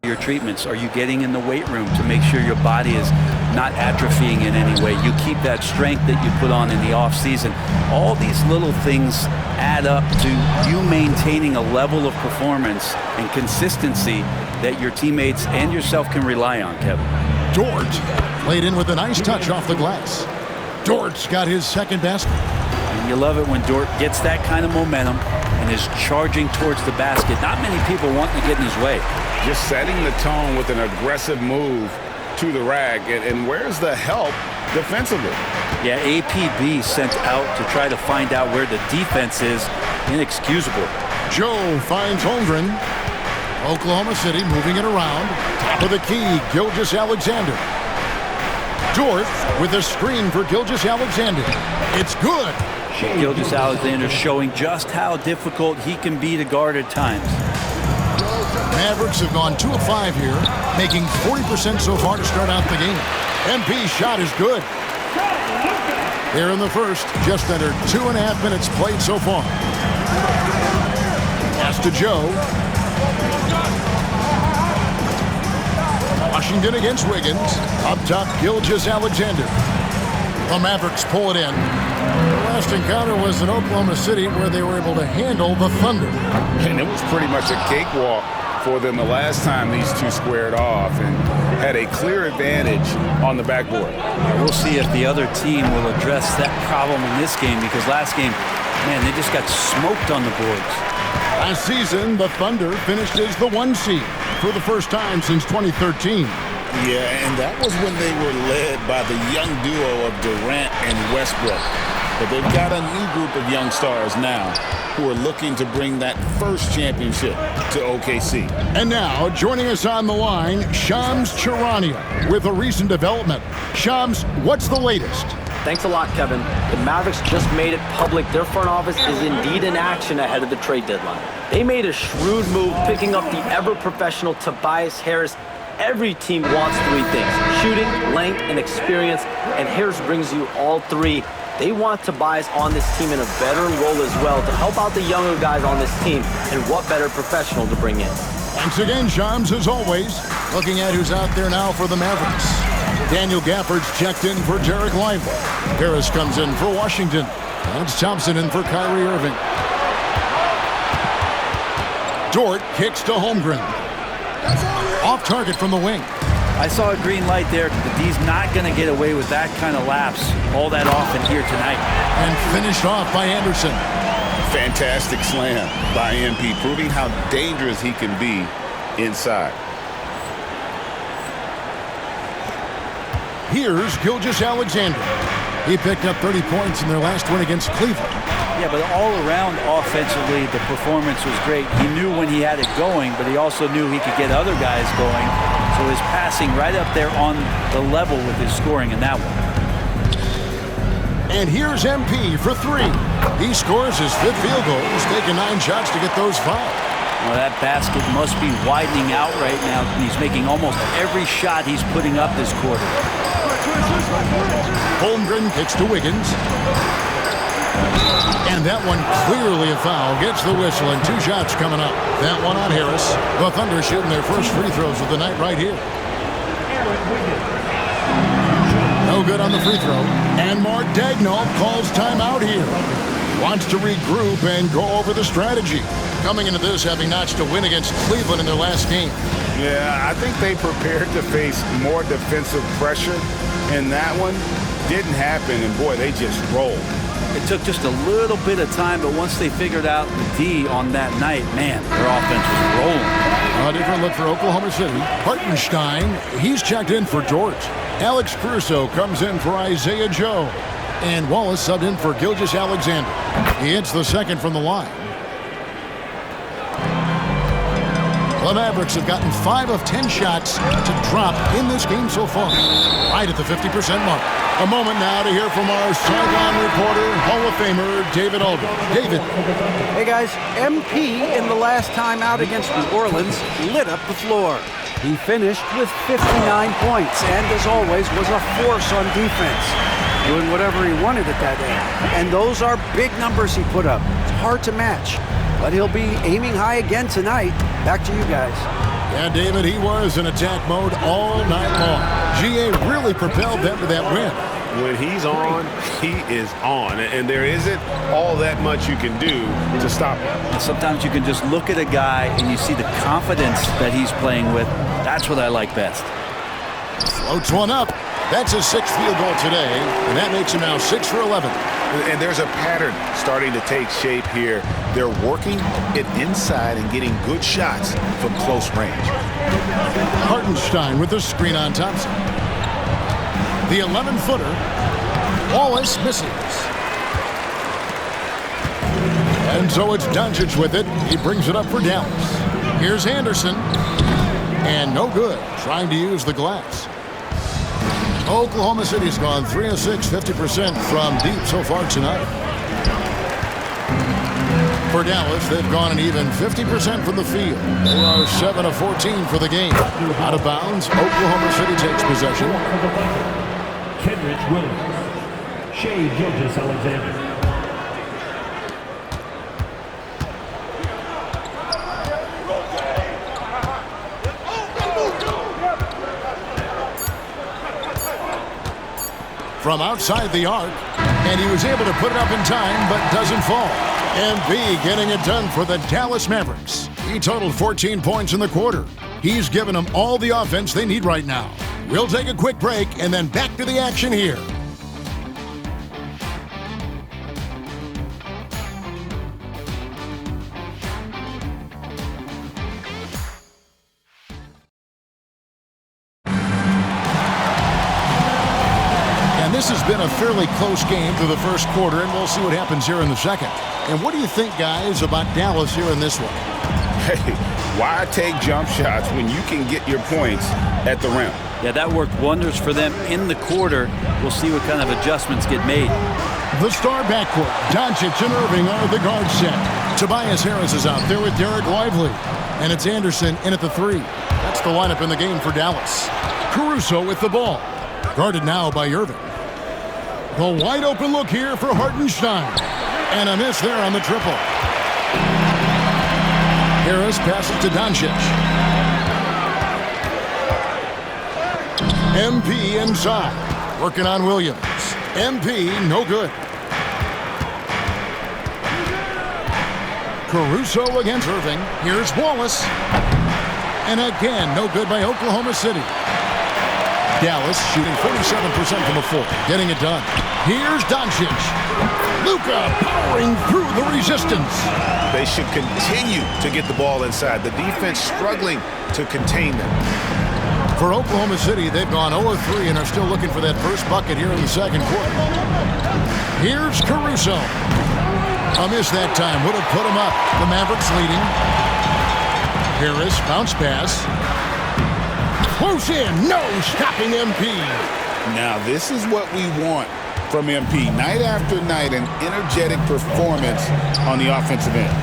your treatments? Are you getting in the weight room to make sure your body is not atrophying in any way? You keep that strength that you put on in the off season. All these little things add up to you maintaining a level of performance and consistency that your teammates and yourself can rely on, Kevin. Dort played in with a nice touch off the glass. Dort's got his second basket. And you love it when Dort gets that kind of momentum and is charging towards the basket. Not many people want to get in his way. Just setting the tone with an aggressive move to the rack. And where's the help defensively? Yeah, APB sent out to try to find out where the defense is. Inexcusable. Joe finds Holmgren. Oklahoma City moving it around. Top of the key, Gilgeous-Alexander. Dort with a screen for Gilgeous-Alexander. It's good. Gilgeous-Alexander showing just how difficult he can be to guard at times. Mavericks have gone 2 of 5 here, making 40% so far to start out the game. MP's shot is good. Here in the first, just under 2.5 minutes played so far. Pass to Joe. Washington against Wiggins. Up top, Gilgeous-Alexander. The Mavericks pull it in. The last encounter was in Oklahoma City where they were able to handle the Thunder. And it was pretty much a cakewalk for them the last time these two squared off and had a clear advantage on the backboard. We'll see if the other team will address that problem in this game, because last game, man, they just got smoked on the boards. Last season, the Thunder finished as the 1 seed for the first time since 2013. Yeah, and that was when they were led by the young duo of Durant and Westbrook. But they've got a new group of young stars now who are looking to bring that first championship to OKC. And now, joining us on the line, Shams Charania with a recent development. Shams, what's the latest? Thanks a lot, Kevin. The Mavericks just made it public. Their front office is indeed in action ahead of the trade deadline. They made a shrewd move picking up the ever-professional Tobias Harris. Every team wants 3 things: shooting, length, and experience, and Harris brings you all 3. They want Tobias on this team in a veteran role as well to help out the younger guys on this team, and what better professional to bring in. Thanks again, Shams, as always. Looking at who's out there now for the Mavericks. Daniel Gafford's checked in for Derek Lively. Harris comes in for Washington. Lance Thompson in for Kyrie Irving. Dort kicks to Holmgren. Off target from the wing. I saw a green light there, but D's not going to get away with that kind of lapse all that often here tonight. And finished off by Anderson. Fantastic slam by MP, proving how dangerous he can be inside. Here's Gilgeous-Alexander. He picked up 30 points in their last win against Cleveland. Yeah, but all around offensively, the performance was great. He knew when he had it going, but he also knew he could get other guys going. So his passing right up there on the level with his scoring in that one. And here's MP for 3. He scores his 5th field goal. He's taking 9 shots to get those 5. Well, that basket must be widening out right now. He's making almost every shot he's putting up this quarter. Holmgren kicks to Wiggins. And that one clearly a foul. Gets the whistle, and 2 shots coming up. That one on Harris. The Thunder shooting their first free throws of the night right here. No good on the free throw. And Mark Daigneault calls timeout here. Wants to regroup and go over the strategy. Coming into this, having notched a win against Cleveland in their last game. Yeah, I think they prepared to face more defensive pressure, and that one didn't happen, and boy, they just rolled. It took just a little bit of time, but once they figured out the D on that night, man, their offense was rolling. A different look for Oklahoma City. Hartenstein, he's checked in for Dort. Alex Caruso comes in for Isaiah Joe. And Wallace subbed in for Gilgeous-Alexander. He hits the second from the line. The Mavericks have gotten 5 of 10 shots to drop in this game so far. Right at the 50% mark. A moment now to hear from our sideline reporter, Hall of Famer David Aldridge. David. Hey guys, MP in the last time out against New Orleans lit up the floor. He finished with 59 points and, as always, was a force on defense, doing whatever he wanted at that end. And those are big numbers he put up. It's hard to match, but he'll be aiming high again tonight. Back to you guys. Yeah, David, he was in attack mode all night long. GA really propelled them to that win. When he's on, he is on. And there isn't all that much you can do to stop him. And sometimes you can just look at a guy and you see the confidence that he's playing with. That's what I like best. Floats one up. That's his 6th field goal today, and that makes him now 6 for 11. And there's a pattern starting to take shape here. They're working it inside and getting good shots from close range. Hartenstein with the screen on Thompson. The 11-footer. Wallace misses. And so it's Doncic with it. He brings it up for Dallas. Here's Anderson. And no good, trying to use the glass. Oklahoma City's gone 3 of 6, 50% from deep so far tonight. For Dallas, they've gone an even 50% from the field. They are 7 of 14 for the game. Out of bounds, Oklahoma City takes possession. Kenrich Williams. Shea Gilgeous-Alexander. From outside the arc, and he was able to put it up in time, but doesn't fall. MB getting it done for the Dallas Mavericks. He totaled 14 points in the quarter. He's given them all the offense they need right now. We'll take a quick break and then back to the action here. This has been a fairly close game through the first quarter, and we'll see what happens here in the second. And what do you think, guys, about Dallas here in this one? Hey, why take jump shots when you can get your points at the rim? Yeah, that worked wonders for them in the quarter. We'll see what kind of adjustments get made. The star backcourt, Doncic and Irving are the guard set. Tobias Harris is out there with Derek Lively. And it's Anderson in at the 3. That's the lineup in the game for Dallas. Caruso with the ball. Guarded now by Irving. The wide open look here for Hartenstein. And a miss there on the triple. Harris passes to Doncic. MP inside. Working on Williams. MP no good. Caruso against Irving. Here's Wallace. And again, no good by Oklahoma City. Dallas shooting 47% from the floor, getting it done. Here's Doncic. Luka powering through the resistance. They should continue to get the ball inside. The defense struggling to contain them. For Oklahoma City, they've gone 0-3 and are still looking for that first bucket here in the second quarter. Here's Caruso. A miss that time would have put him up. The Mavericks leading. Harris, bounce pass. Close in, no stopping MP. Now this is what we want from MP. Night after night, an energetic performance on the offensive end.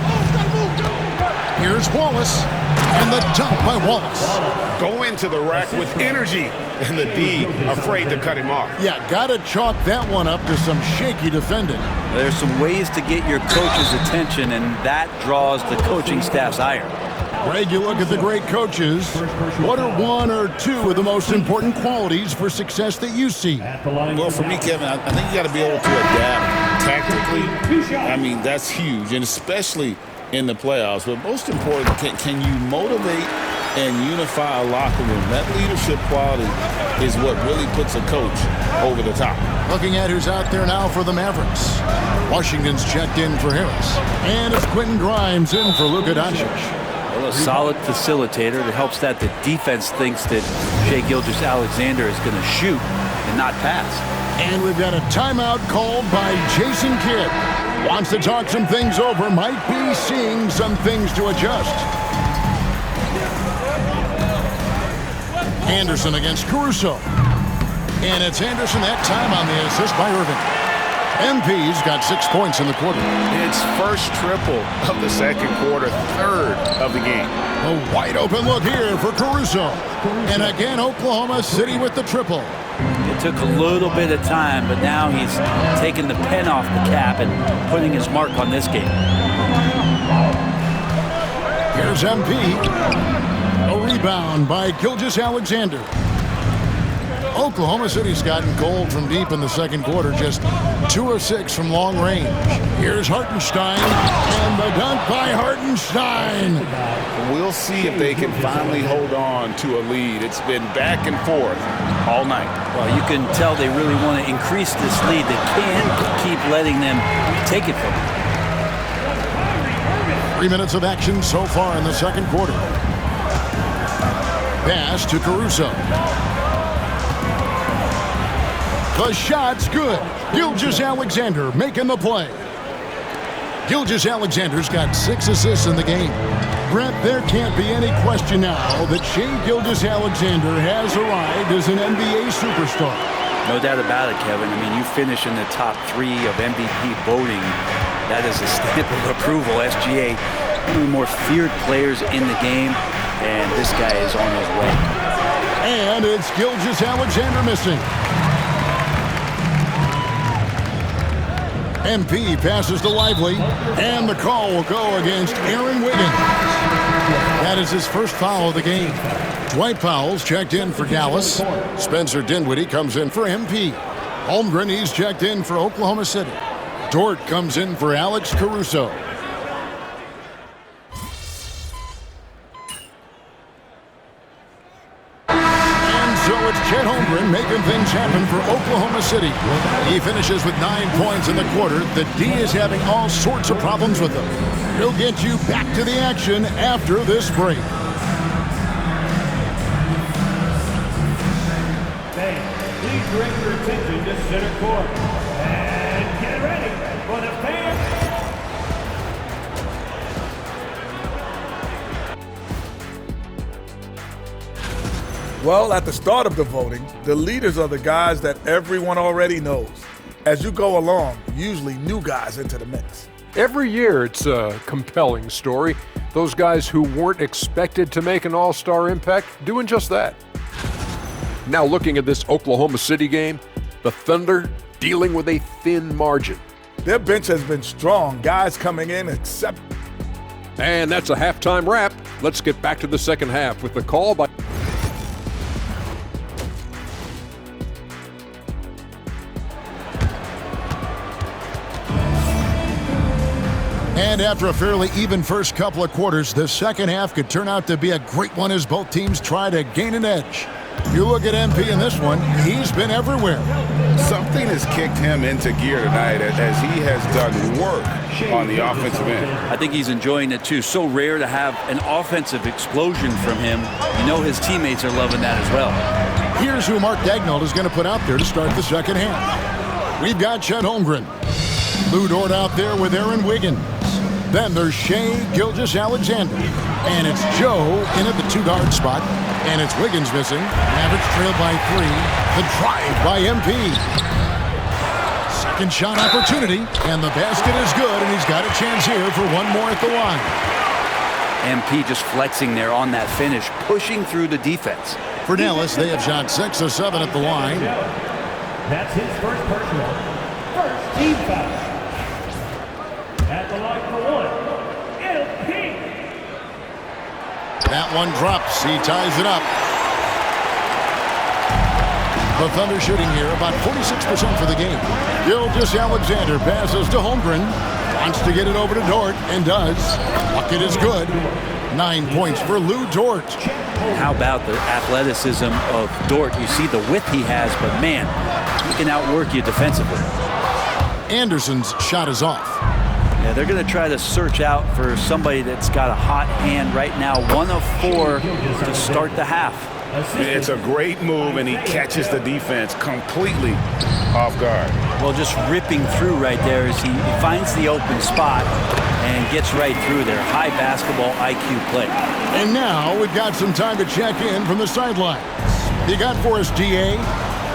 Here's Wallace, and the dunk by Wallace. Go into the rack with energy, and the D afraid to cut him off. Yeah, gotta chalk that one up to some shaky defending. There's some ways to get your coach's attention, and that draws the coaching staff's ire. Greg, you look at the great coaches. What are 1 or 2 of the most important qualities for success that you see? Well, for me, Kevin, I think you got to be able to adapt tactically. I mean, that's huge, and especially in the playoffs. But most important, can you motivate and unify a locker room? That leadership quality is what really puts a coach over the top. Looking at who's out there now for the Mavericks. Washington's checked in for Harris. And it's Quentin Grimes in for Luka Doncic. Well, a solid facilitator. It helps that the defense thinks that Shea Gilgeous-Alexander is going to shoot and not pass. And we've got a timeout called by Jason Kidd. Wants to talk some things over. Might be seeing some things to adjust. Anderson against Caruso. And it's Anderson that time on the assist by Irving. MP's got 6 points in the quarter. It's first triple of the second quarter, third of the game. A wide open look here for Caruso. And again, Oklahoma City with the triple. It took a little bit of time, but now he's taking the pen off the cap and putting his mark on this game. Here's MP. rebound by Gilgeous-Alexander. Oklahoma City's gotten cold from deep in the second quarter, just 2 of 6 from long range. Here's Hartenstein, and the dunk by Hartenstein. We'll see if they can finally hold on to a lead. It's been back and forth all night. Well, you can tell they really want to increase this lead. They can't keep letting them take it from them. 3 minutes of action so far in the second quarter. Pass to Caruso. The shot's good. Gilgeous-Alexander making the play. Gilgeous-Alexander's got 6 assists in the game. Brett, there can't be any question now that Shai Gilgeous-Alexander has arrived as an NBA superstar. No doubt about it, Kevin. I mean, you finish in the top 3 of MVP voting. That is a stamp of approval. SGA, one of the more feared players in the game, and this guy is on his way. And it's Gilgeous-Alexander missing. MP passes to Lively, and the call will go against Aaron Wiggins. That is his first foul of the game. Dwight Powell's checked in for Dallas. Spencer Dinwiddie comes in for MP. Holmgren, he's checked in for Oklahoma City. Dort comes in for Alex Caruso. So it's Chet Holmgren making things happen for Oklahoma City. He finishes with 9 points in the quarter. The D is having all sorts of problems with him. He'll get you back to the action after this break. Fans, please direct your attention to center court. And get ready for the fans. Well, at the start of the voting, the leaders are the guys that everyone already knows. As you go along, usually new guys enter the mix. Every year it's a compelling story. Those guys who weren't expected to make an all-star impact doing just that. Now looking at this Oklahoma City game, the Thunder dealing with a thin margin. Their bench has been strong, guys coming in except. And that's a halftime wrap. Let's get back to the second half with the call by And after a fairly even first couple of quarters, the second half could turn out to be a great one as both teams try to gain an edge. You look at MP in this one, he's been everywhere. Something has kicked him into gear tonight as he has done work on the offensive end. I think he's enjoying it too. So rare to have an offensive explosion from him. You know his teammates are loving that as well. Here's who Mark Daigneault is going to put out there to start the second half. We've got Chet Holmgren. Lou Dort out there with Aaron Wiggins. Then there's Shai Gilgeous-Alexander. And it's Joe in at the 2-guard spot. And it's Wiggins missing. Mavericks trailed by 3. The drive by MP. Second shot opportunity. And the basket is good. And he's got a chance here for one more at the line. MP just flexing there on that finish, pushing through the defense. For Dallas, they have shot 6 of 7 at the line. That's his first personal. First team foul. At the line for one, LP. That one drops. He ties it up. The Thunder shooting here about 46% for the game. Gilgeous-Alexander passes to Holmgren. Wants to get it over to Dort and does. Bucket is good. 9 points for Lou Dort. How about the athleticism of Dort? You see the width he has, but man, he can outwork you defensively. Anderson's shot is off. Yeah, they're going to try to search out for somebody that's got a hot hand right now. 1 of 4 to start the half. It's a great move, and he catches the defense completely off guard. Well, just ripping through right there as he finds the open spot and gets right through there. High basketball IQ play. And now we've got some time to check in from the sidelines. You got for us, DA?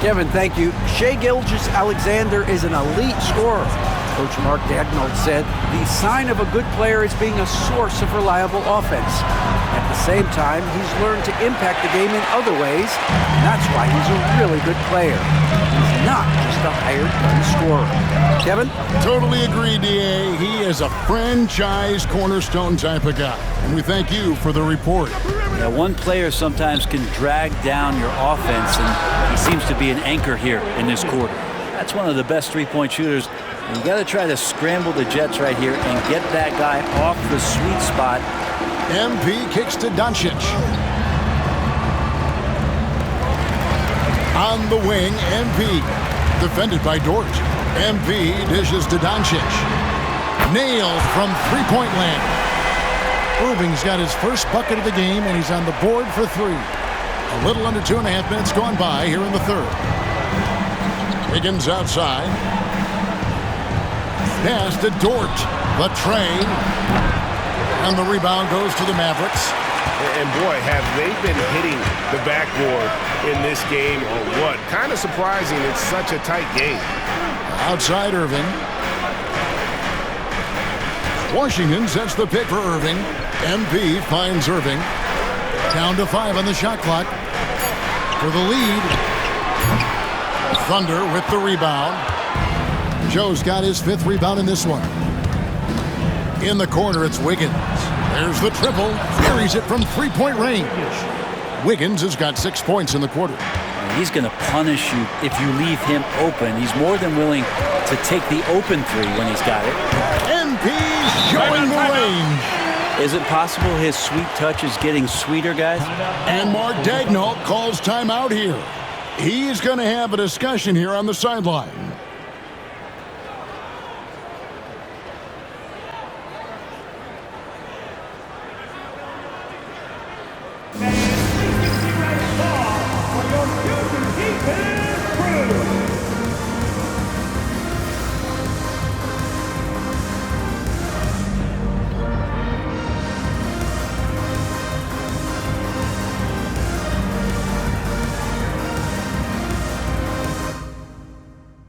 Kevin, thank you. Shai Gilgeous-Alexander is an elite scorer. Coach Mark Daigneault said the sign of a good player is being a source of reliable offense. At the same time, he's learned to impact the game in other ways, and that's why he's a really good player. He's not just a hired gun scorer. Kevin? Totally agree, D.A. He is a franchise cornerstone type of guy. And we thank you for the report. Yeah, one player sometimes can drag down your offense, and he seems to be an anchor here in this quarter. That's one of the best three-point shooters. And you got to try to scramble the Jets right here and get that guy off the sweet spot. MP kicks to Doncic. On the wing, MP. Defended by Dort. MP dishes to Doncic. Nailed from three-point land. Irving's got his first bucket of the game, and he's on the board for three. A little under 2.5 minutes gone by here in the third. Wiggins outside. Pass to Dort. The train. And the rebound goes to the Mavericks. And boy, have they been hitting the backboard in this game or what? Kind of surprising it's such a tight game. Outside Irving. Washington sets the pick for Irving. MP finds Irving. Down to 5 on the shot clock. For the lead. Thunder with the rebound. Joe's got his 5th rebound in this one. In the corner, it's Wiggins. There's the triple. Carries it from three-point range. Wiggins has got 6 points in the quarter. He's going to punish you if you leave him open. He's more than willing to take the open three when he's got it. MP's showing the range. Is it possible his sweet touch is getting sweeter, guys? And Mark Daigneault calls timeout here. He's going to have a discussion here on the sideline.